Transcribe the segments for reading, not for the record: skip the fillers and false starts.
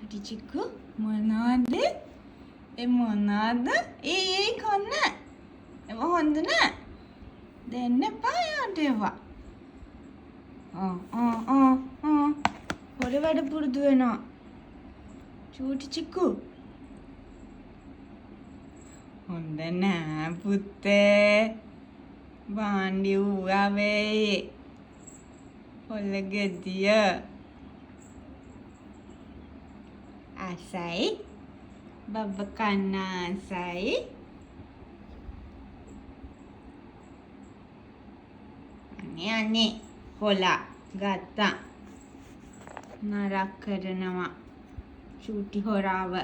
චුටි චික්කු මොනවද? ඒ මොනවද? ඒ කන්න. ඒව හොඳ නෑ. දෙන්න එපා යාට ඒවා. හොර වැඩ පුරුදු වෙනවා. චූටි චික්කු. හොඳ නෑ පුතේ. බාණ්ඩි උරාවේ. හොල්ල ගෙඩිය. ආසයි. බබ කන්න ආසයි. අනේ හොලා ගත්තා. නරක කරනවා. චූටි හොරාව.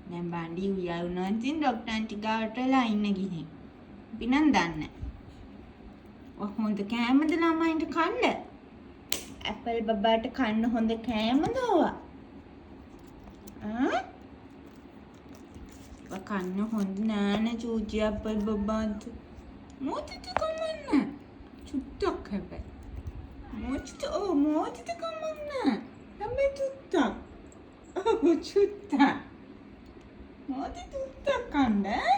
දැන් බණ්ඩි උයා වුණා ඉතින් ડોක්ටර් ආන්ටි ගාවට ලයින් එක ගිහින්. අපි නම් දන්නේ. හොඳ කෑමද ළමයින්ට කන්න? ඇපල් බබාට කන්න හොඳ කෑමද ඕවා? කන්න හොඳ නෑනේ චූටි ඇපල් බබාට. මොකටද කමන්නේ? චුට්ටක් හැබැයි. මොකටද කමන්නේ? හැබැයි චුට්ටක්. චුට්ටක්. මොකටද චුට්ටක් කන්නේ?